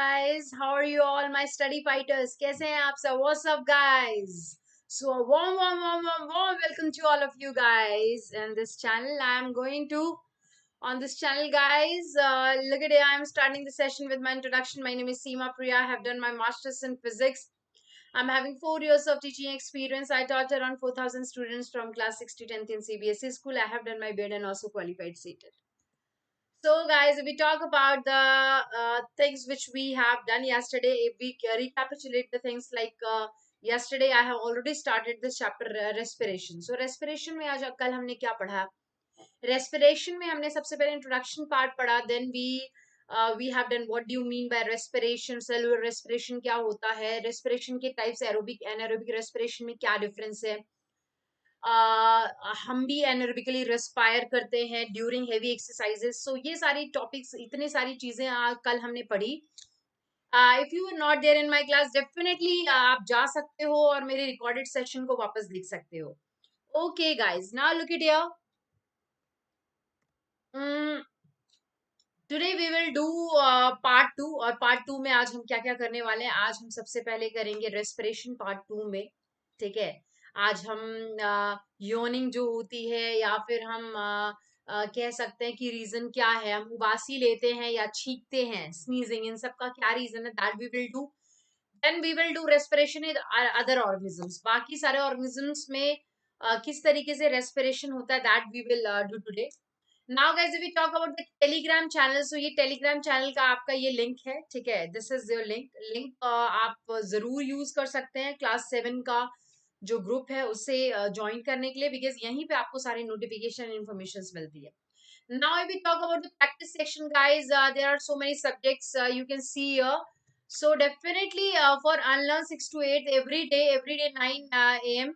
guys? How are you all, my study fighters? कैसे हैं आप सब? What's up, guys? So a warm welcome to all of you guys and this channel. I'm going to on this channel, guys. Look at it. I'm starting the session with my introduction. My name is Seema Priya. I have done my master's in physics. I'm having 4 years of teaching experience. I taught around 4,000 students from class 6 to 10th in CBSE school. I have done my BEd and also qualified CETEL. So, guys, if we talk about the things which we have done yesterday, if we recapitulate the things like yesterday, I have already started this chapter respiration. So, respiration में आज कल हमने क्या पढ़ा? Respiration में हमने सबसे पहले introduction part पढ़ा. Then we have done what do you mean by respiration, cellular respiration क्या होता है, respiration के types aerobic anaerobic respiration में क्या difference है. हम भी एनर्बिकली रेस्पायर करते हैं ड्यूरिंग हेवी एक्सरसाइजेस. सो ये सारी टॉपिक्स, इतने सारी चीजें कल हमने पढ़ी. If you are not there in my class, definitely आप जा सकते हो और मेरे रिकॉर्डेड सेशन को वापस देख सकते हो. Okay guys, now look it here. Today we will do part 2. और पार्ट 2 में आज हम क्या क्या करने वाले हैं? आज हम सबसे पहले करेंगे रेस्पिरेशन पार्ट 2 में. ठीक है, आज हम योनिंग जो होती है या फिर हम कह सकते हैं कि रीजन क्या है, हम उबासी लेते हैं या छींकते हैं, स्नीजिंग, इन सब का क्या रीजन है, that we will do. Then we will do respiration in other organisms. बाकी सारे ऑर्गेनिजम्स में किस तरीके से रेस्पिरेशन होता है, that we will do today. Now guys, if we talk about the Telegram channel, so ये टेलीग्राम चैनल का आपका ये लिंक है. ठीक है, दिस इज योर लिंक आप जरूर यूज कर सकते हैं क्लास 7 का जो ग्रुप है उससे ज्वाइन करने के लिए, बिकॉज यहीं पे आपको सारी नोटिफिकेशन इन्फॉर्मेशन मिलती है. Now if we talk about the practice section, guys, there are so many subjects you can see here. So definitely for unlearn 6 to 8 every day 9 am.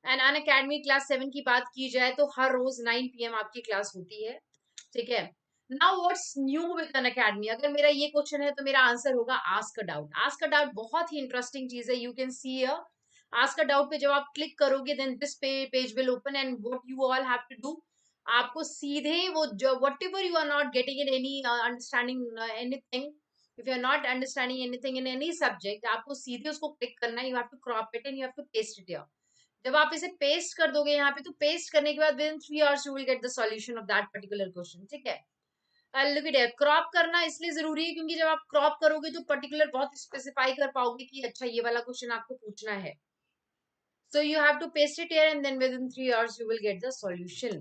And Unacademy class 7 की बात की जाए तो हर रोज 9 PM आपकी class होती है. ठीक है. Now what's new with Unacademy? अगर मेरा ये क्वेश्चन है तो मेरा आंसर होगा ask a doubt. Ask a doubt बहुत ही इंटरेस्टिंग चीज है. You can see ask a doubt पे जब आप क्लिक करोगे, then this page will open and what you all have to do, आपको सीधे वो जो whatever you are not getting in any understanding anything, if you are not understanding anything in any subject, आपको सीधे उसको click करना है. You have to crop it and you have to paste it here. जब आप इसे paste कर दोगे यहाँ पे, तो पेस्ट करने के बाद with 3 hours you will get the solution of that particular question. ठीक है. Look it here. क्रॉप करना इसलिए जरूरी है क्योंकि जब आप क्रॉप करोगे तो पर्टिकुलर बहुत स्पेसिफाई कर पाओगे कि अच्छा ये वाला क्वेश्चन आपको पूछना है. So you have to paste it here and then within 3 hours you will get the solution.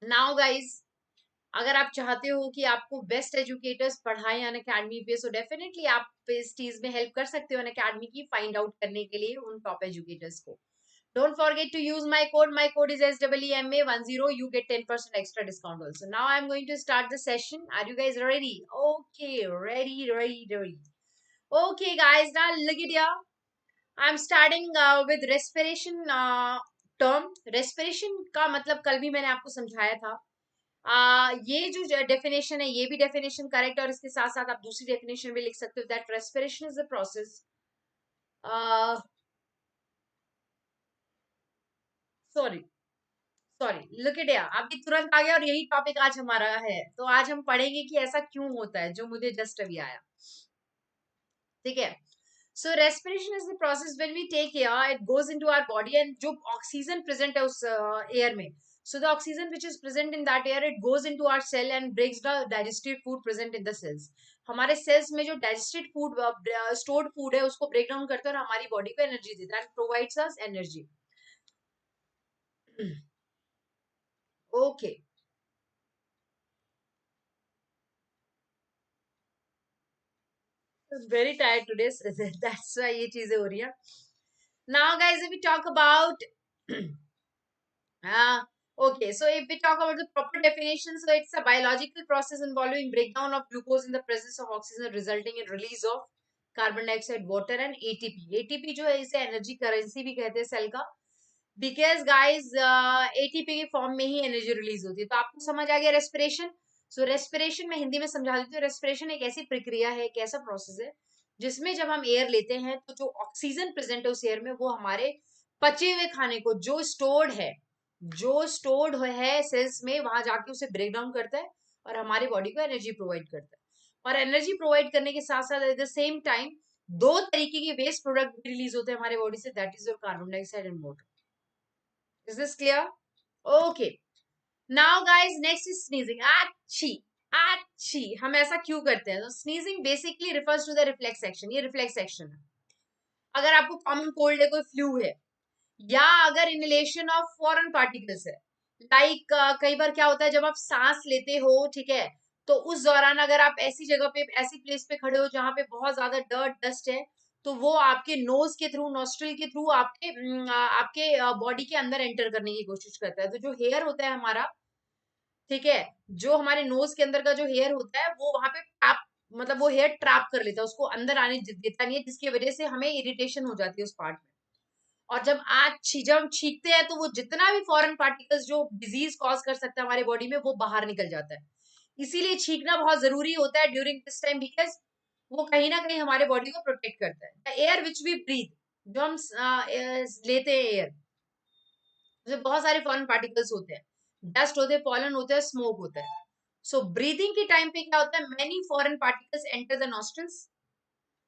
Now guys, अगर आप चाहते हो कि आपको बेस्ट एजुकेटर्स पढ़ाएं अन अकेडमी पे, सो डेफिनेटली आप इस चीज में हेल्प कर सकते हो अन अकेडमी की फाइंड आउट करने के लिए उन टॉप एजुकेटर्स को. Don't forget to use my code. My code is SEEMA10. You get 10% extra discount also. Now I'm going to start the session. Are you guys ready? Okay, ready. Okay, guys, now look at here. I'm starting with respiration term. Respiration का मतलब कल भी मैंने आपको समझाया था. ये जो डेफिनेशन है, ये भी डेफिनेशन करेक्ट, और इसके साथ साथ आप दूसरी डेफिनेशन भी लिख सकते हो. That respiration is the process. Sorry look it here. अभी तुरंत आ गया और यही टॉपिक आज हमारा है, तो आज हम पढ़ेंगे कि ऐसा क्यों होता है जो मुझे जस्ट अभी आया. ठीक है. So respiration is the process when we take air, it goes into our body, and जो ऑक्सीजन प्रेजेंट है उस एयर में, so the oxygen which is present in that air, it goes into our cell and breaks the digested food present in the cells. हमारे cells में जो digested food, stored food है, उसको break down करता है और हमारी body को energy देता है, and provides us energy. Okay. I'm very tired today, so that's why ये चीजें हो रही हैं. Now guys, if we talk about okay, so if we talk about the proper definition, so it's a biological process involving breakdown of glucose in the presence of oxygen, resulting in release of carbon dioxide, water and ATP. ATP जो है इसे energy currency भी कहते हैं cell का, because guys ATP के form में ही energy release होती है. तो आपको समझ आ गया रेस्पिरेशन. सो रेस्पिरेशन में हिंदी में समझा देती हूँ. रेस्पिरेशन एक ऐसी प्रक्रिया है, एक ऐसा प्रोसेस है जिसमें जब हम एयर लेते हैं तो जो ऑक्सीजन प्रेजेंट है उस एयर में, वो हमारे पचे हुए खाने को जो स्टोर्ड है सेल्स में, वहां जाके उसे ब्रेक डाउन करता है और हमारी बॉडी को एनर्जी प्रोवाइड करता है. और एनर्जी प्रोवाइड करने के साथ साथ एट द सेम टाइम दो तरीके के वेस्ट प्रोडक्ट रिलीज होते हैं हमारे बॉडी से, that is your carbon dioxide and water. Is this clear? Okay. Now guys, next is sneezing. आच्छी. आच्छी. हम ऐसा क्यों करते हैं? तो sneezing basically refers to the reflex action. ये रिफ्लेक्स एक्शन है. अगर आपको कॉमन कोल्ड है, कोई फ्लू है, या अगर इनहेलेशन ऑफ फॉरेन पार्टिकल्स है, लाइक कई बार क्या होता है जब आप सांस लेते हो, ठीक है, तो उस दौरान अगर आप ऐसी जगह पे, ऐसी प्लेस पे खड़े हो जहां पे बहुत ज्यादा डर्ट डस्ट है, तो वो आपके नोज के थ्रू, नॉस्ट्रल के थ्रू आपके बॉडी के अंदर एंटर करने की कोशिश करता है. तो जो हेयर होता है हमारा, ठीक है, जो हमारे नोज के अंदर का जो हेयर होता है वो वहां पे ट्रैप, मतलब वो हेयर ट्रैप कर लेता है, उसको अंदर आने देता नहीं है, जिसकी वजह से हमें इरिटेशन हो जाती है उस पार्ट में. और जब हम छींकते हैं तो वो जितना भी फॉरेन पार्टिकल्स जो डिजीज कॉज कर सकता है हमारे बॉडी में, वो बाहर निकल जाता है. इसीलिए छींकना बहुत जरूरी होता है ड्यूरिंग दिस टाइम, बिकॉज वो कहीं ना कहीं हमारे बॉडी को प्रोटेक्ट करता है. एयर विच वी ब्रीथ, जो हम लेते हैं एयर, उसमें बहुत सारे फॉरेन पार्टिकल्स होते हैं, डस्ट होते हैं, पॉलन होते हैं, स्मोक होता है. सो ब्रीदिंग के टाइम पे क्या होता है, many foreign particles enter the nostrils,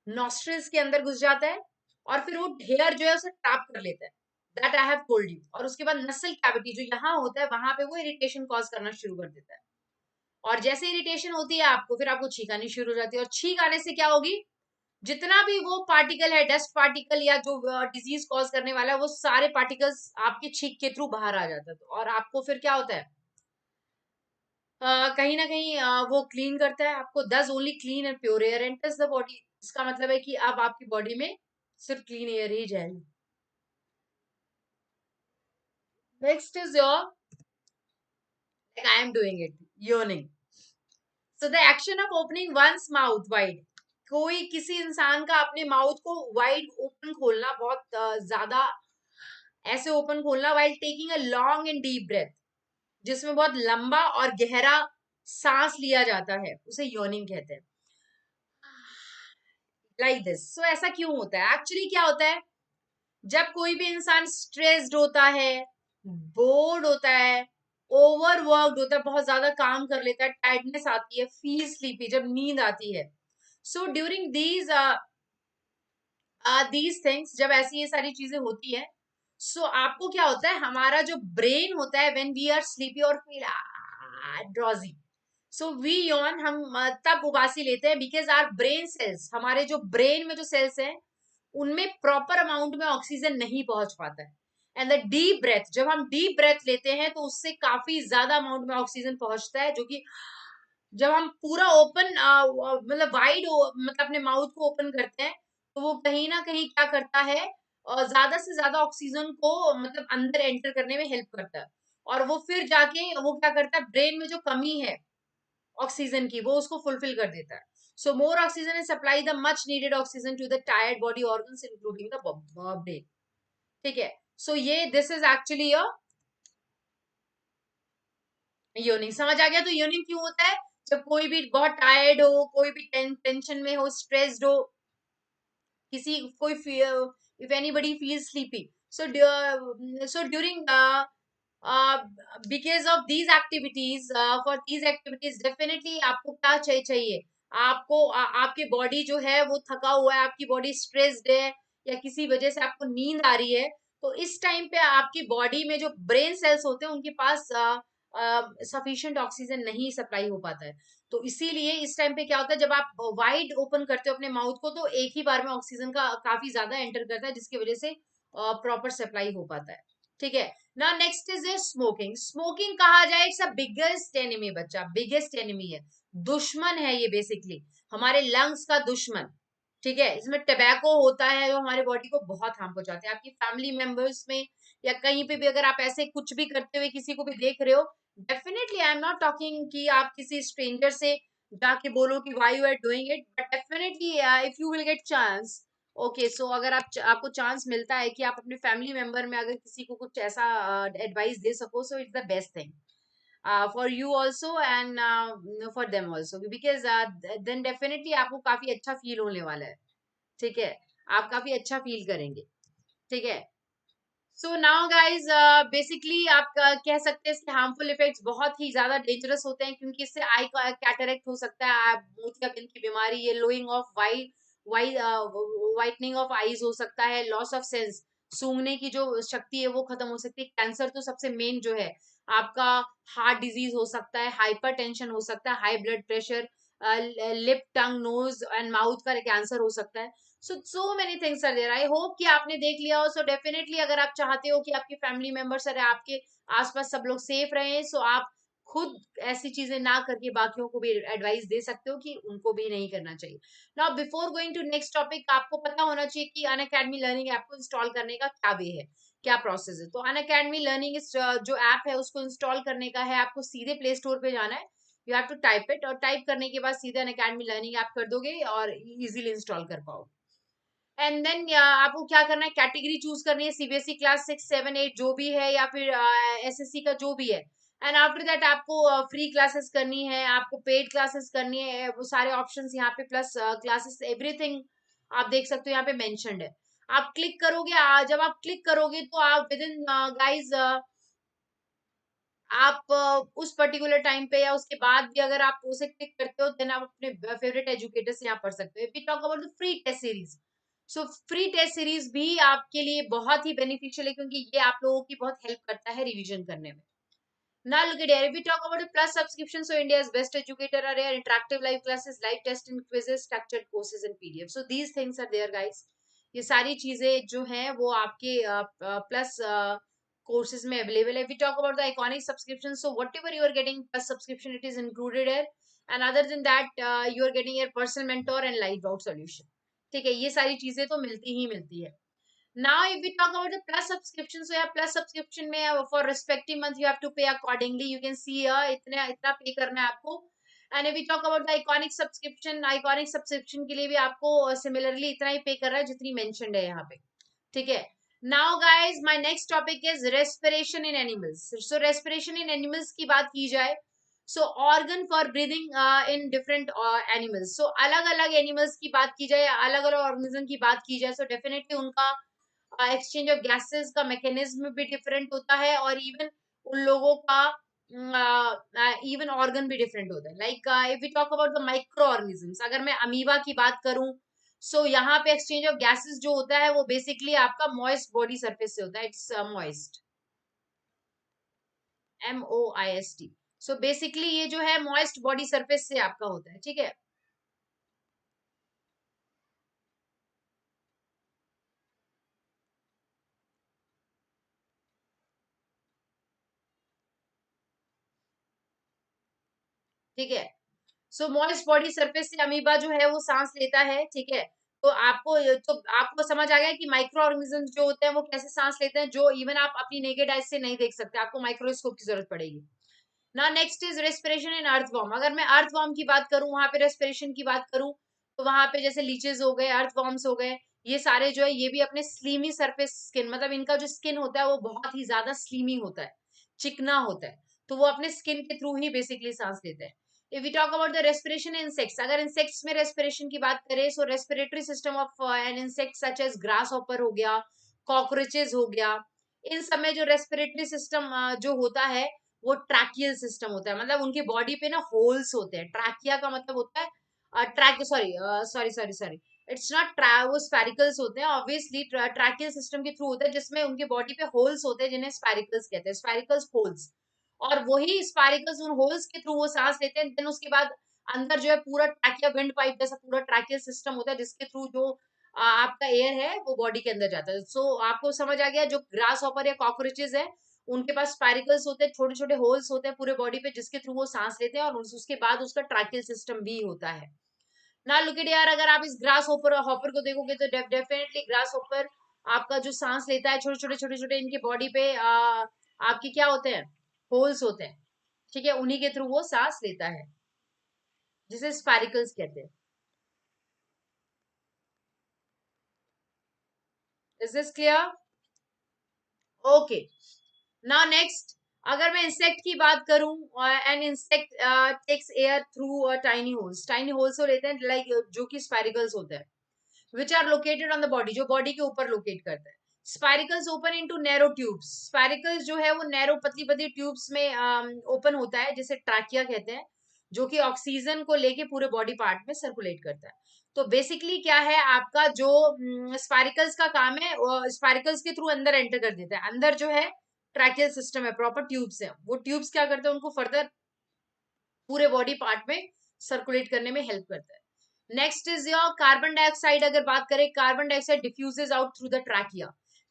nostrils के अंदर घुस जाता है, और फिर वो हेयर जो है उसे ट्रैप कर लेता है. That I have told you. और उसके बाद नसल कैविटी जो यहाँ होता है, वहां पे वो इरिटेशन कॉज करना शुरू कर देता है. और जैसे इरिटेशन होती है आपको, फिर आपको छींक आनी शुरू हो जाती है. और छींक आने से क्या होगी, जितना भी वो पार्टिकल है, डस्ट पार्टिकल या जो डिजीज कॉज करने वाला है, वो सारे पार्टिकल्स आपके छींक के थ्रू बाहर आ जाता है. तो और आपको फिर क्या होता है, कहीं ना कहीं वो क्लीन करता है आपको. दस only clean and pure air enters the body. इसका मतलब है कि अब आपकी बॉडी में सिर्फ क्लीन एयर ही जाएगी. Next is your, like I am doing it, yawning. So the action of opening one's mouth wide. कोई किसी इंसान का अपने माउथ को वाइड ओपन खोलना, बहुत ज्यादा ऐसे ओपन खोलना, while taking a long and deep breath, जिसमें बहुत लंबा और गहरा सांस लिया जाता है, उसे yawning कहते हैं. Like this. सो ऐसा क्यों होता है? एक्चुअली क्या होता है, जब कोई भी इंसान स्ट्रेस्ड होता है, बोर्ड होता है, ओवरवर्कड होता है, बहुत ज्यादा काम कर लेता है, टायर्डनेस आती है, फील स्लीपी, जब नींद आती है, सो ड्यूरिंग दीज थिंग्स, जब ऐसी ये सारी चीजें होती है, सो आपको क्या होता है, हमारा जो ब्रेन होता है, व्हेन वी आर स्लीपी और feel drowsy, so we yawn, हम तब उबासी लेते हैं, बिकॉज आर ब्रेन सेल्स, हमारे जो ब्रेन में जो सेल्स हैं, उनमें प्रॉपर अमाउंट में ऑक्सीजन नहीं पहुंच पाता है. एंड द डीप ब्रेथ, जब हम डीप ब्रेथ लेते हैं तो उससे काफी ज्यादा अमाउंट में ऑक्सीजन पहुंचता है, जो कि जब हम पूरा ओपन, मतलब वाइड, मतलब अपने माउथ को ओपन करते हैं, तो वो कहीं ना कहीं क्या करता है, ज्यादा से ज्यादा ऑक्सीजन को मतलब अंदर एंटर करने में हेल्प करता है. और वो फिर जाके वो क्या करता है, ब्रेन में जो कमी है ऑक्सीजन की, वो उसको फुलफिल कर देता है. So more oxygen is supply the much needed oxygen to the tired body organs including the brain. ठीक है. सो ये this is actually a yawning. समझ आ गया? तो योनिंग क्यों होता है, जब कोई भी बहुत टायर्ड हो, कोई भी टेंशन में हो, स्ट्रेस्ड हो, किसी कोई, if anybody feel sleepy, so so during because of these activities, for these activities definitely आपको क्या चाहिए, आपको आपकी बॉडी जो है वो थका हुआ है, आपकी बॉडी स्ट्रेस्ड है, या किसी वजह से आपको नींद आ रही है, तो इस टाइम पे आपकी बॉडी में जो ब्रेन सेल्स होते हैं, उनके पास सफिशिएंट ऑक्सीजन नहीं सप्लाई हो पाता है. तो इसीलिए इस टाइम पे क्या होता है, जब आप वाइड ओपन करते हो अपने माउथ को, तो एक ही बार में ऑक्सीजन का काफी ज्यादा एंटर करता है, जिसकी वजह से प्रॉपर सप्लाई हो पाता है. ठीक है. ना नेक्स्ट इज स्मोकिंग. स्मोकिंग कहा जाए इट्स अ बिगेस्ट एनिमी. बच्चा, बिगेस्ट एनिमी है, दुश्मन है ये बेसिकली, हमारे लंग्स का दुश्मन. ठीक है. इसमें टबैको होता है जो हमारे बॉडी को बहुत हार्म पहुंचाते हैं. आपकी फैमिली मेंबर्स में या कहीं पे भी अगर आप ऐसे कुछ भी करते हुए किसी को भी देख रहे हो, definitely I am not talking कि आप किसी स्ट्रेंजर से जाके बोलो कि why you are doing it, but definitely if you will get chance, okay, so अगर आपको चांस मिलता है कि आप अपने फैमिली मेंबर में अगर किसी को कुछ ऐसा एडवाइस दे सको, so it's the best thing for you also and for them also, because then definitely आपको काफी अच्छा फील होने वाला है. ठीक है. आप काफी अच्छा फील करेंगे. ठीक है. सो नाउ गाइज बेसिकली आप कह सकते हैं इसके हार्मफुल इफेक्ट्स बहुत ही ज्यादा डेंजरस होते हैं, क्योंकि इससे आई कैटरेक्ट हो सकता है, मोतियाबिंद की बीमारी, yellowing of why whitening of eyes हो सकता है, लॉस ऑफ सेंस, सूंघने की जो शक्ति है वो खत्म हो सकती है, कैंसर तो सबसे मेन जो है, आपका हार्ट डिजीज हो सकता है, हाइपरटेंशन हो सकता है, high blood pressure, lip tongue nose and mouth का कैंसर हो सकता है। So many things are there. I hope कि आपने देख लिया हो। सो डेफिनेटली अगर आप चाहते हो कि आपके फैमिली मेंबर्स और आपके आसपास सब लोग सेफ रहे, सो आप खुद ऐसी चीजें ना करके बाकियों को भी एडवाइस दे सकते हो कि उनको भी नहीं करना चाहिए। Now before going to next topic, आपको पता होना चाहिए कि अन अकेडमी लर्निंग ऐप को इंस्टॉल करने का क्या वे है, क्या प्रोसेस है। तो अन अकेडमी लर्निंग जो ऐप है उसको इंस्टॉल करने का है, आपको सीधे प्ले स्टोर पे जाना है, you have to type it, और टाइप करने के बाद सीधे अन अकेडमी लर्निंग ऐप कर दोगे और इजीली इंस्टॉल कर पाओगे। एंड देन आपको क्या करना है, कैटेगरी चूज करनी है, सीबीएसई क्लास 6, 7, 8 जो भी है, या फिर एसएससी का जो भी है। एंड आफ्टर दैट आपको फ्री क्लासेस करनी है, आपको पेड क्लासेस करनी है, वो सारे ऑप्शंस यहाँ पे, प्लस क्लासेस एवरीथिंग आप देख सकते हो यहाँ पे मेंशन्ड है। आप क्लिक करोगे, जब आप क्लिक करोगे तो आप विद इन गाइज आप उस पर्टिकुलर टाइम पे या उसके बाद भी अगर आप उसे क्लिक करते हो, देन आप अपने फेवरेट एजुकेटर से यहाँ पढ़ सकते हो। We talk about the free test series. So free test series भी आपके लिए बहुत ही बेनिफिशियल है, क्योंकि ये आप लोगों की बहुत हेल्प करता है रिवीजन करने में। Now look at here. If we talk about the plus subscription, so India's best educator are here. Interactive live classes, live test and quizzes, structured courses and PDF. So these things are there, guys. ये सारी चीजें जो हैं वो आपके plus courses में available है। We talk about the iconic subscription. So whatever you are getting plus subscription, it is included here. And other than that, you are getting your personal mentor and live doubt solution. ठीक है, ये सारी चीजें तो मिलती ही मिलती है। Now, if we talk about the plus subscription, so yeah, plus subscription में for respective month you have to pay accordingly. You can see इतना इतना पे करना है आपको। And if we talk about the iconic subscription के लिए भी आपको similarly इतना ही पे कर रहा है जितनी mentioned है यहाँ पे। ठीक है। Now guys, my next topic is respiration in animals. So respiration in animals की बात की जाए, so organ for breathing in different animals. So अलग अलग animals की बात की जाए, अलग अलग organism की बात की जाए, so definitely उनका एक्सचेंज ऑफ गैसेस का मैकेनिज्म भी डिफरेंट होता है, और इवन उन लोगों का इवन ऑर्गन भी डिफरेंट होता है। Like if we talk about the microorganisms, अगर मैं अमीबा की बात करूं, सो यहाँ पे एक्सचेंज ऑफ गैसेस जो होता है वो बेसिकली आपका मॉइस्ट बॉडी सरफेस से होता है। It's moist, MOIST। So basically ये जो है मॉइस्ट बॉडी सरफेस से आपका होता है। ठीक है। ठीक है। सो मॉइस्ट बॉडी सरफेस से अमीबा जो है वो सांस लेता है। ठीक है। तो आपको समझ आ गया कि माइक्रो ऑर्गेनिज्म जो होते हैं वो कैसे सांस लेते हैं, जो इवन आप अपनी नेकेड आइज से नहीं देख सकते, आपको माइक्रोस्कोप की जरूरत पड़ेगी ना। Next is respiration in earthworm. अगर मैं अर्थवॉर्म की बात करूं, वहां पे रेस्पिरेशन की बात करूं, तो वहां पे जैसे लीचेस हो गए, अर्थवॉर्म्स हो गए, ये सारे जो है ये भी अपने स्लीमी सरफेस स्किन, मतलब इनका जो स्किन होता है वो बहुत ही ज्यादा स्लीमी होता है, चिकना होता है, तो वो अपने स्किन के थ्रू ही बेसिकली सांस लेते हैं। If we talk about the respiration insects, अगर इंसेक्ट्स में रेस्पिरेशन की बात करें, so respiratory system of an insect such as grasshopper हो गया, कॉकरोचेस हो गया, इन सब में जो रेस्पिरेटरी सिस्टम जो होता है वो ट्रैकियल सिस्टम होता है, मतलब उनकी बॉडी पे ना होल्स होते हैं। ट्रैकिया का मतलब होता है track sorry sorry sorry sorry it's not वो स्पैरिकल्स होते हैं ऑब्वियसली, ट्रैकियल सिस्टम के थ्रू होता है, जिसमें उनकी बॉडी पे होल्स होते हैं जिन्हें स्पैरिकल्स कहते हैं, स्पैरिकल्स होल्स। और वही स्पाइरिकल्स उन होल्स के थ्रू वो सांस लेते हैं। देन उसके बाद अंदर जो है पूरा ट्रैकिया विंड पाइप जैसा पूरा ट्रैकियल सिस्टम होता है, जिसके थ्रू जो आपका एयर है वो बॉडी के अंदर जाता है। सो आपको समझ आ गया, जो ग्रास हॉपर या कॉकरोचेस है उनके पास स्पाइरिकल्स होते हैं, छोटे छोटे होल्स होते हैं पूरे बॉडी पे, जिसके थ्रू वो सांस लेते हैं, और उसके बाद उसका ट्रैकियल सिस्टम भी होता है ना। लुक एट यार, अगर आप इस ग्रास हॉपर हॉपर को देखोगे तो डेफिनेटली ग्रास हॉपर आपका जो सांस लेता है, छोटे छोटे छोटे छोटे इनके बॉडी पे आपके क्या होते हैं, होल्स होते हैं। ठीक है, उन्हीं के थ्रू वो सांस लेता है, जिसे स्पाइरिकल्स कहते हैं। Is this clear? Okay. Now next, अगर मैं इंसेक्ट की बात करूं, an insect takes air through tiny holes, tiny holes हो लेते हैं, लाइक जो कि स्पाइरिकल्स होते हैं, which are located on the body, जो बॉडी के ऊपर लोकेट करते हैं। Spiracles open into narrow tubes. Spiracles जो है वो नैरो पतली पतली ट्यूब्स में ओपन होता है, जिसे ट्रैकिया कहते हैं, जो कि ऑक्सीजन को लेके पूरे बॉडी पार्ट में सर्कुलेट करता है। तो बेसिकली क्या है, आपका जो स्पाइरिकल्स का काम है, स्पाइरिकल्स के थ्रू अंदर एंटर कर देता है। अंदर जो है ट्रैकियल सिस्टम है, प्रॉपर ट्यूब्स है, वो ट्यूब्स क्या करते हैं, उनको फर्दर पूरे बॉडी पार्ट में सर्कुलेट करने में हेल्प करता है। Next is your carbon dioxide. अगर बात करें, carbon dioxide diffuses out through the trachea.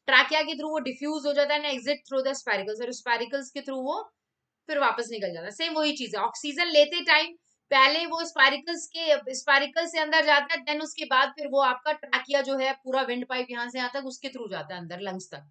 Trachea के थ्रू वो डिफ्यूज हो जाता है ना, एग्जिट थ्रू द स्पाइरिकल्स, और स्पाइरिकल्स के थ्रू वो फिर वापस निकल जाता है। सेम वही चीज है, ऑक्सीजन लेते टाइम पहले वो स्पाइरिकल से अंदर जाता है, देन उसके बाद फिर वो आपका ट्रैकिया जो है, पूरा विंड पाइप यहाँ से यहाँ तक उसके थ्रू जाता है अंदर लंग्स तक।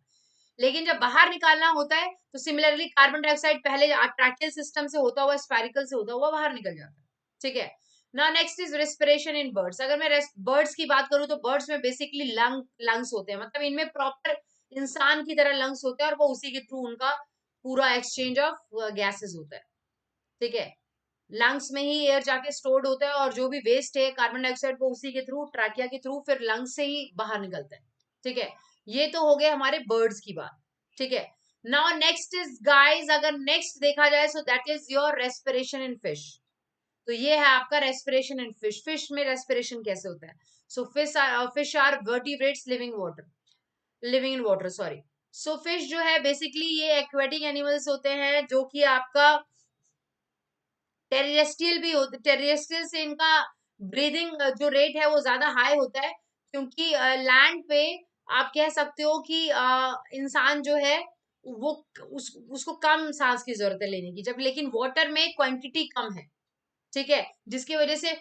लेकिन जब बाहर निकालना होता है तो सिमिलरली कार्बन डाइऑक्साइड पहले ट्रैकियल सिस्टम से होता हुआ, स्पाइरिकल से होता हुआ बाहर निकल जाता है। ठीक है ना। Next is respiration in birds. अगर मैं बर्ड्स की बात करूं तो बर्ड्स में बेसिकली लंग्स होते हैं, मतलब इनमें प्रॉपर इंसान की तरह लंग्स होते हैं, और वो उसी के थ्रू उनका पूरा एक्सचेंज ऑफ गैसेस होता है। ठीक है, लंग्स में ही एयर जाके स्टोर्ड होता है, और जो भी वेस्ट है कार्बन डाइऑक्साइड वो उसी के थ्रू, ट्रैकिया के थ्रू फिर लंग्स से ही बाहर निकलता है। ठीक है, ये तो हो गए हमारे बर्ड्स की बात। ठीक है, नाउ नेक्स्ट इज गाइस, अगर नेक्स्ट देखा जाए so that is your respiration in fish. तो ये है आपका रेस्पिरेशन इन फिश। फिश में रेस्पिरेशन कैसे होता है? So fish are vertebrates living in water, sorry. So fish जो है बेसिकली ये एक्वेटिक एनिमल्स होते हैं, जो कि आपका टेरेस्ट्रियल भी होते, टेरेस्ट्रियल से इनका ब्रीदिंग जो रेट है वो ज्यादा हाई होता है, क्योंकि लैंड पे आप कह सकते हो कि इंसान जो है वो उसको कम सांस की जरूरत है लेने की, जब लेकिन वाटर में क्वांटिटी कम है। ठीक है, जिसकी वजह से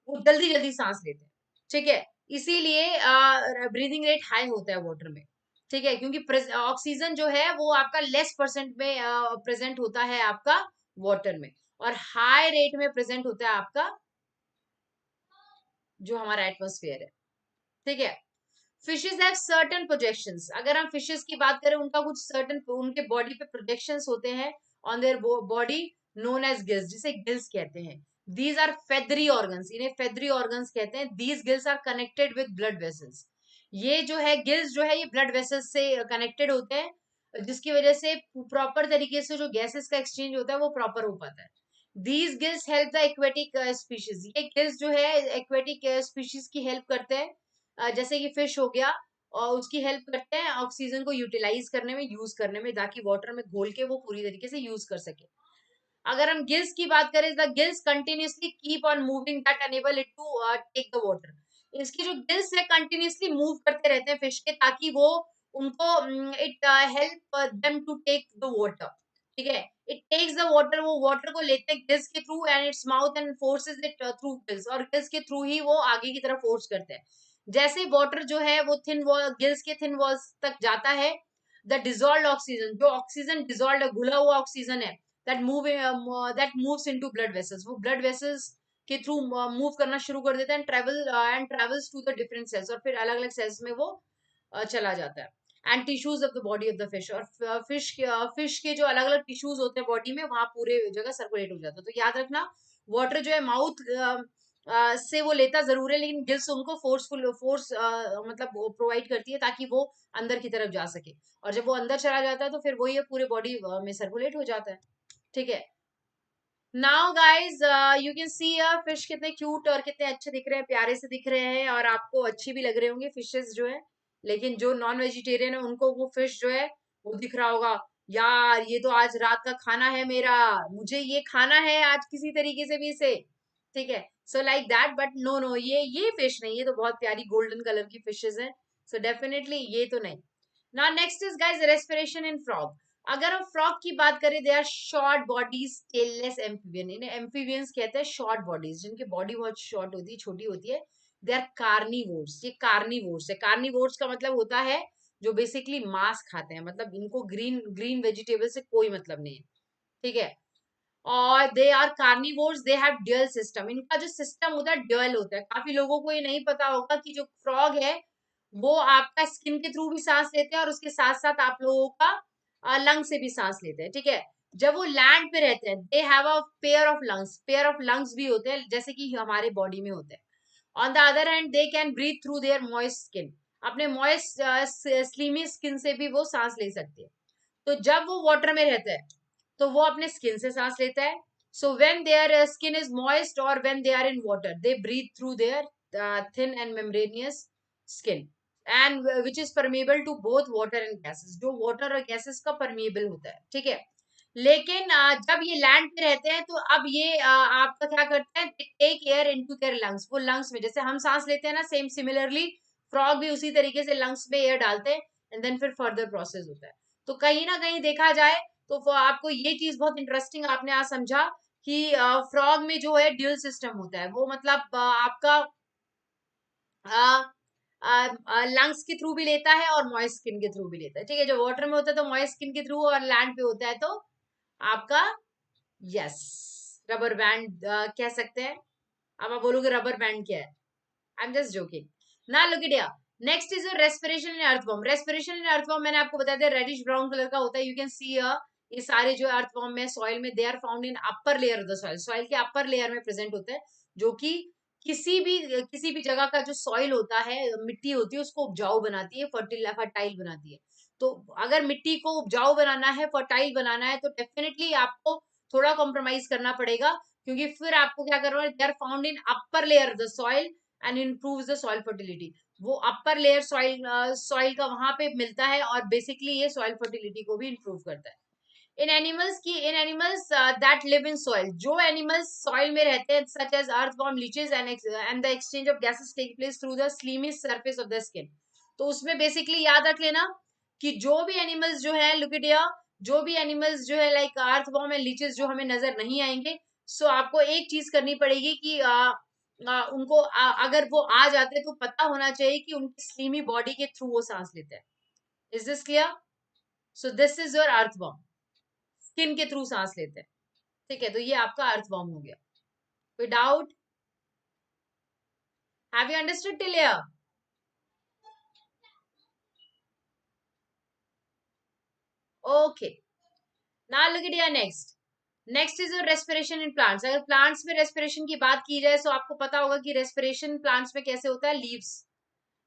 वो जल्दी जल्दी सांस लेते हैं। ठीक है, इसीलिए ब्रीदिंग रेट हाई होता है वाटर में। ठीक है, क्योंकि ऑक्सीजन जो है वो आपका लेस परसेंट में प्रेजेंट होता है आपका वाटर में, और हाई रेट में प्रेजेंट होता है आपका जो हमारा एटमोस्फेयर है। ठीक है, फिशेज हैव सर्टेन प्रोजेक्शंस। अगर हम फिशेज की बात करें, उनका कुछ सर्टेन, उनके बॉडी पे प्रोजेक्शंस होते हैं on their body, known as gills, जिसे गिल्स कहते हैं। दीज आर फेदरी ऑर्गन्स, इन्हें फेदरी ऑर्गन्स कहते हैं। These gills are connected with blood vessels. ये जो है गिल्स जो है ये ब्लड वेसल्स से कनेक्टेड होते हैं, जिसकी वजह से प्रॉपर तरीके से जो गैसेस का एक्सचेंज होता है वो प्रॉपर हो पाता है। These gills help the aquatic species. ये गिल्स जो है एक्वेटिक स्पीशीज की हेल्प करते हैं, जैसे कि फिश हो गया, और उसकी हेल्प करते हैं ऑक्सीजन को यूटिलाइज करने में, यूज करने में, ताकि वाटर में घोल के वो पूरी तरीके से यूज कर सके। अगर हम गिल्स की बात करें, the gills continuously keep on moving that enable it to take the water. इसकी जो गिल्स है कंटिन्यूअसली मूव करते रहते हैं फिश के, ताकि वो उनको it help them to take the water. ठीक है, इट टेक्स द वाटर, वो वाटर को लेते हैं गिल्स के through and its mouth and forces it through gills, और गिल्स के थ्रू ही वो आगे की तरफ फोर्स करते हैं। जैसे वाटर जो है वो थिन वॉल, गिल्स के थिन वॉल्स तक जाता है, द डिजोल्व ऑक्सीजन, जो ऑक्सीजन डिजोल्व घुला हुआ ऑक्सीजन है, that moves into blood vessels, वो blood vessels के थ्रू मूव करना शुरू कर देता है, and travels to the different cells, और फिर अलग अलग सेल्स में वो चला जाता है, and tissues of the body of the fish. और फिश के जो अलग अलग टिश्यूज होते हैं बॉडी में, वहां पूरे जगह सर्कुलेट हो जाता है। तो याद रखना, वाटर जो है माउथ से वो लेता जरूर है, लेकिन गिल्स उनको फोर्स मतलब प्रोवाइड करती है, ताकि वो अंदर की तरफ जा सके, और जब वो अंदर चला जाता है तो फिर वही पूरे बॉडी में सर्कुलेट हो जाता है। ठीक है, now guys you can C fish कितने क्यूट और कितने अच्छे दिख रहे हैं, प्यारे से दिख रहे हैं, और आपको अच्छी भी लग रहे होंगे फिशेस जो है। लेकिन जो नॉन वेजिटेरियन है उनको वो फिश जो है वो दिख रहा होगा, यार ये तो आज रात का खाना है मेरा, मुझे ये खाना है आज किसी तरीके से भी इसे। ठीक है, so like that, but no no, ये फिश नहीं, ये तो बहुत प्यारी गोल्डन कलर की फिशेज हैं। सो डेफिनेटली ये तो नहीं। ना next is guys respiration in frog. अगर हम फ्रॉग की बात करें, they are short bodies tailless amphibian. इन्हें एम्फीबियंस कहते हैं, शॉर्ट बॉडीज, जिनकी बॉडी बहुत शॉर्ट होती है, छोटी होती है। दे आर कार्निवोर्स, ये कार्निवोर्स है। कार्निवोर्स का मतलब होता है जो बेसिकली मांस खाते हैं, मतलब इनको ग्रीन ग्रीन वेजिटेबल से कोई मतलब नहीं है। ठीक है, और they are carnivores, they have dual system. इनका जो सिस्टम होता है ड्यूअल होता है। काफी लोगों को ये नहीं पता होगा कि जो फ्रॉग है वो आपका स्किन के थ्रू भी सांस लेते हैं, और उसके साथ साथ आप लोगों का लंग से भी सांस लेते हैं। ठीक है, जब वो लैंड पे रहते हैं, they have a pair of lungs भी होते हैं, जैसे कि हमारे बॉडी में होते हैं। On the other hand they can breathe through their moist skin. अपने मॉइस्ट स्लीमी स्किन से भी वो सांस ले सकती है। तो जब वो वाटर में रहता है तो वो अपने स्किन से सांस लेता है। So when their skin is moist और when they are in water they breathe through their thin and membranous skin and which is permeable to both water and gases, जो वाटर और गैसेस का permeable होता है, ठीक है। लेकिन जब ये लैंड पे रहते हैं तो अब ये आपका क्या करते हैं, take air into their lungs, वो लंग्स में जैसे हम सांस लेते हैं ना, सेम सिमिलरली फ्रॉग भी उसी तरीके से लंग्स में एयर डालते हैं एंड देन फिर फर्दर प्रोसेस होता है। तो कहीं ना कहीं देखा जाए तो आपको ये चीज बहुत इंटरेस्टिंग आपने आज समझा कि फ्रॉग में जो है ड्यूल सिस्टम होता है, वो मतलब आपका लंग्स के थ्रू भी लेता है और मॉइस्ट स्किन के थ्रू भी लेता है, ठीक है। जो वाटर में होता है तो मॉइस्ट स्किन के थ्रू, और लैंड पे होता है तो आपका, यस, रबर बैंड कह सकते हैं। अब आप बोलोगे रबर बैंड क्या है, आई एम जस्ट जोकिंग ना। Look it here, next is respiration in earthworm. Respiration in earthworm मैंने आपको बता दिया रेडिश ब्राउन कलर का होता है। यू कैन सी ये सारे जो अर्थवॉर्म में सॉइल में they are found in upper layer of the soil, soil के अपर लेयर में प्रेजेंट होते हैं, जो कि किसी भी जगह का जो सॉइल होता है, मिट्टी होती है, उसको उपजाऊ बनाती है, फर्टाइल बनाती है। तो अगर मिट्टी को उपजाऊ बनाना है, फर्टाइल बनाना है, तो डेफिनेटली आपको थोड़ा कॉम्प्रोमाइज करना पड़ेगा, क्योंकि फिर आपको क्या करना है, they are found in upper layer of the soil and improves the soil fertility. वो अपर लेयर सॉइल का वहां पे मिलता है और बेसिकली ये सॉइल फर्टिलिटी को भी इंप्रूव करता है। In animals that live in soil, जो एनिमल्स सॉइल में रहते हैं such as earthworm, leeches and the exchange of gases take place through the slimy surface of the skin. तो उसमें बेसिकली याद रख लेना कि जो भी एनिमल्स जो है, लुक एट हियर, जो भी एनिमल्स जो है लाइक अर्थवॉर्म एंड लीचेस जो हमें नजर नहीं आएंगे, सो आपको एक चीज करनी पड़ेगी कि उनको अगर वो आ जाते तो पता होना चाहिए कि उनकी स्लीमी बॉडी के थ्रू वो सांस लेते हैं। Is this clear? So this is your earthworm, skin के थ्रू सांस लेते हैं, ठीक है। तो ये आपका अर्थवॉर्म हो गया। कोई doubt? Have you understood till here? Okay, now look at here next. Next is your respiration in plants. अगर प्लांट्स में रेस्पिरेशन की बात की जाए तो आपको पता होगा कि रेस्पिरेशन प्लांट्स में कैसे होता है। लीव्स,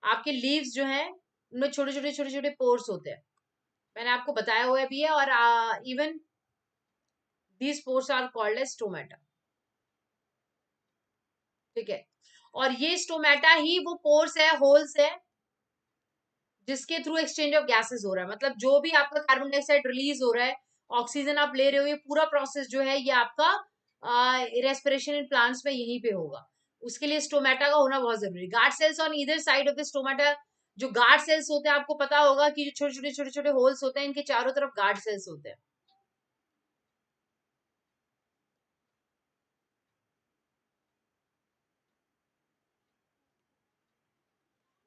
आपके लीव्स जो है उनमें छोटे छोटे पोर्स होते हैं, मैंने आपको बताया हुआ भी है। और even these pores are called as stomata, ठीक है। और ये स्टोमेटा ही वो पोर्स है, होल्स है, जिसके थ्रू एक्सचेंज ऑफ गैसेस हो रहा है। मतलब जो भी आपका कार्बन डाइऑक्साइड रिलीज हो रहा है, ऑक्सीजन आप ले रहे हो, ये पूरा प्रोसेस जो है ये आपका रेस्पिरेशन इन प्लांट्स में यहीं पे होगा। उसके लिए स्टोमेटा का होना बहुत जरूरी। Guard cells on either side of the stomata, जो गार्ड सेल्स होते हैं आपको पता होगा कि जो छोटे छोटे होल्स होते हैं, इनके चारों तरफ गार्ड सेल्स होते हैं।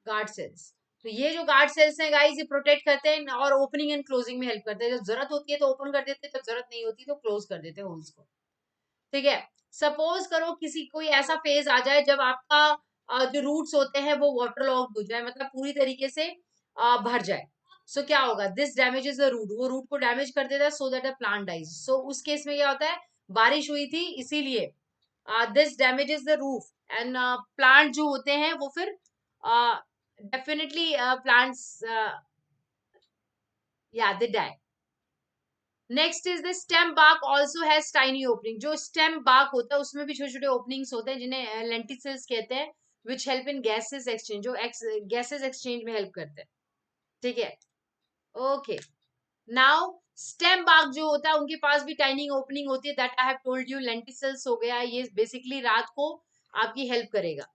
गार्ड सेल्स, तो ये जो गार्ड सेल्स हैं गाइस, ये प्रोटेक्ट करते हैं और ओपनिंग एंड क्लोजिंग में हेल्प करते हैं। जब जरूरत होती है तो ओपन कर देते हैं, जब जरूरत नहीं होती तो क्लोज कर देते हैं होल्स को, ठीक है। सपोज करो किसी कोई ऐसा फेज आ जाए जब आपका जो रूट्स होते हैं वो वाटर लॉक्ड हो जाए, मतलब पूरी तरीके से भर जाए। सो क्या होगा, दिस डैमेजेस द रूट, वो रूट को डैमेज कर देता है, so that the plant dies. So उस केस में क्या होता है, बारिश हुई थी इसीलिए this damages the roof and plant जो होते हैं वो फिर डेफिनेटली प्लांट्स या they die. Next is the stem bark also has tiny opening. जो स्टेम बार्क होता है उसमें भी छोटे छोटे ओपनिंग्स होते हैं, जिन्हें लेंटिसल्स कहते हैं, which help in gases exchange, जो गैसेस एक्सचेंज में हेल्प करते हैं, ठीक है। ओके, नाउ स्टेम बार्क जो होता है उनके पास भी टाइनी ओपनिंग होती है, that I have told you. Lenticels हो गया, ये बेसिकली रात को आपकी हेल्प करेगा,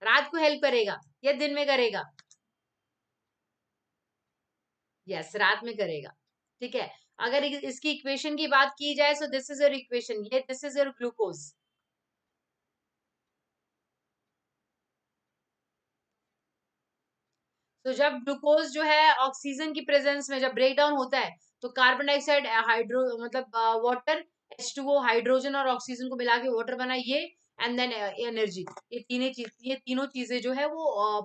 रात को हेल्प करेगा या दिन में करेगा? यस, रात में करेगा, ठीक है। अगर इसकी इक्वेशन की बात की जाए, so this is your equation, ये दिस इज योर ग्लूकोज। तो जब ग्लूकोज जो है ऑक्सीजन की प्रेजेंस में जब ब्रेक डाउन होता है, तो कार्बन डाइऑक्साइड हाइड्रो मतलब वाटर, H2O, हाइड्रोजन और ऑक्सीजन को मिला के वाटर बना, ये एंड देन एनर्जी, ये तीनों चीजें जो है वो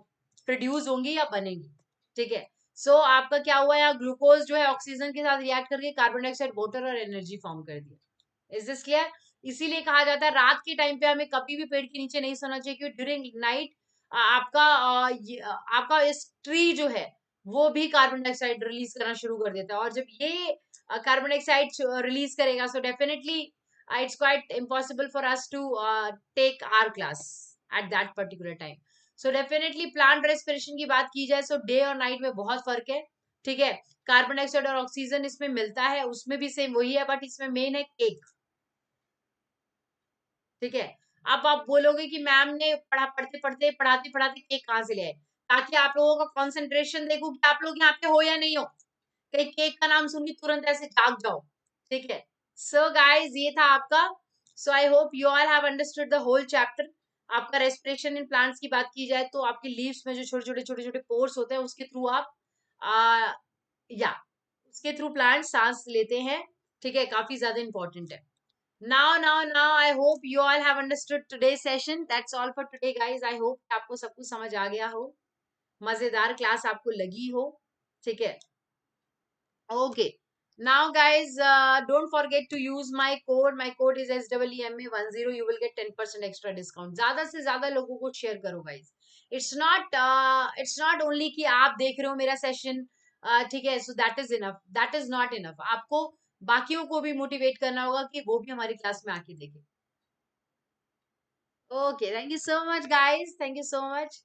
प्रोड्यूस होंगी या बनेंगी, ठीक है। सो आपका क्या हुआ, यहाँ ग्लूकोज जो है ऑक्सीजन के साथ रिएक्ट करके कार्बन डाइऑक्साइड, वाटर और एनर्जी फॉर्म कर दिया। Is this clear? इसीलिए कहा जाता है रात के टाइम पे हमें कभी भी पेड़ के नीचे नहीं सोना चाहिए, क्योंकि ड्यूरिंग नाइट आपका इस ट्री जो है वो भी कार्बन डाइऑक्साइड रिलीज करना शुरू कर देता है, और जब ये कार्बन डाइऑक्साइड रिलीज करेगा, so definitely it's quite impossible for us to take our class at that particular time. So definitely plant respiration की बात की जाए, सो डे और नाइट में बहुत फर्क है, ठीक है। कार्बन डाइऑक्साइड और ऑक्सीजन इसमें मिलता है, उसमें भी सेम वही है, बट इसमें मेन है केक, ठीक है। अब आप बोलोगे कि मैम ने पढ़ते पढ़ते पढ़ाते पढ़ाते केक कहाँ से ले आए, ताकि आप लोगों का कंसंट्रेशन देखो कि आप लोग यहाँ पे हो या नहीं हो, कहीं केक का नाम सुन के तुरंत ऐसे जाग जाओ, ठीक है। सो गाइस, ये था आपका। So I hope you all have understood the whole chapter. आपका रेस्पिरेशन इन प्लांट्स की बात की जाए तो आपकी लीव्स में जो छोटे छोटे पोर्स होते हैं उसके थ्रू आप आ, या उसके थ्रू प्लांट सांस लेते हैं, ठीक है, काफी ज्यादा इंपॉर्टेंट है। Now, I hope you all have understood today's session. That's all for today, guys. I hope कि आपको सब कुछ समझ आ गया हो, मजेदार क्लास आपको लगी हो, ठीक है। Okay. Now, guys, don't forget to use my code. My code is SEEMA10. You will get 10% extra discount. ज्यादा से ज्यादा लोगों को शेयर करो, guys. It's not only कि आप देख रहे हो मेरा सेशन, ठीक है, so that is enough. That is not enough. आपको बाकियों को भी मोटिवेट करना होगा कि वो भी हमारी क्लास में आके देखें। Okay, thank you so much, guys. Thank you so much.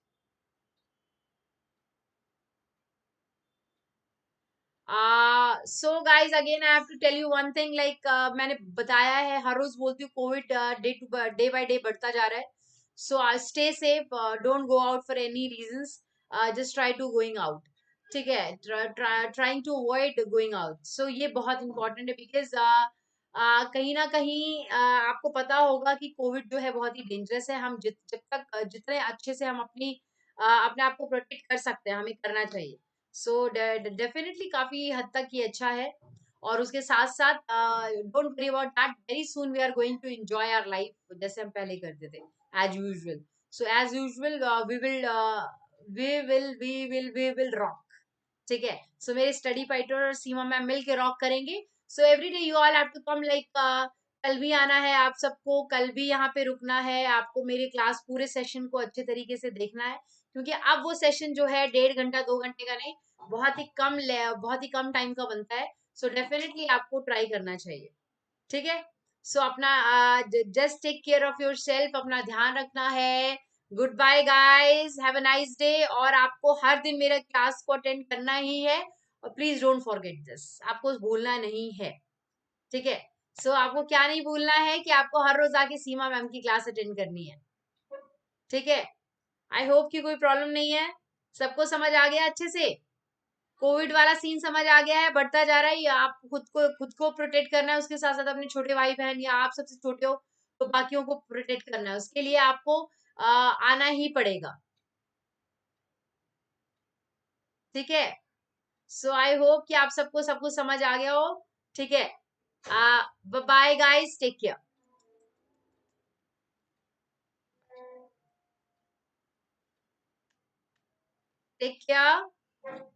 So guys, again I have to tell you one thing, like मैंने बताया है, हर रोज बोलती हूँ, कोविड डे बाय डे बढ़ता जा रहा है। So stay safe, don't go out for any reasons, just try to going out, ठीक है, trying to avoid going out. So ये बहुत इंपॉर्टेंट है, बिकॉज कहीं ना कहीं आपको पता होगा कि कोविड जो है बहुत ही डेंजरस है। हम जब तक जितने अच्छे से हम अपने आप को प्रोटेक्ट कर सकते हैं, हमें करना चाहिए। सो डेफिनेटली काफी हद तक ये अच्छा है, और उसके साथ साथ don't worry about that, very soon we are going to enjoy our life जैसे हम पहले करते थे, as usual. So as usual we will rock, ठीक है। सो मेरे स्टडी फाइटर और सीमा मैम मिल के रॉक करेंगे। So every day you all have to come, like कल भी आना है आप सबको, कल भी यहाँ पे रुकना है आपको, मेरे क्लास पूरे सेशन को अच्छे तरीके से देखना है, क्योंकि अब वो सेशन जो है 1.5 घंटा 2 घंटे का नहीं, बहुत ही कम टाइम का बनता है। सो डेफिनेटली आपको ट्राई करना चाहिए, ठीक है। सो अपना just take care of yourself, अपना ध्यान रखना है। Goodbye guys, have a nice day, और आपको हर दिन मेरे क्लास को अटेंड करना ही है, और प्लीज डोंट फॉरगेट दिस, आपको भूलना नहीं है, ठीक है। सो आपको क्या नहीं भूलना है कि आपको हर रोज आके सीमा मैम की क्लास अटेंड करनी है, ठीक है। आई होप कि कोई प्रॉब्लम नहीं है, सबको समझ आ गया अच्छे से, कोविड वाला सीन समझ आ गया है, बढ़ता जा रहा है, या आप खुद को प्रोटेक्ट करना है, उसके साथ साथ अपने छोटे भाई बहन या आप सबसे छोटे हो तो बाकियों को प्रोटेक्ट करना है, उसके लिए आपको आना ही पड़ेगा, ठीक है। सो आई होप कि आप सबको सब कुछ समझ आ गया हो, ठीक है। Bye guys, take care, take care.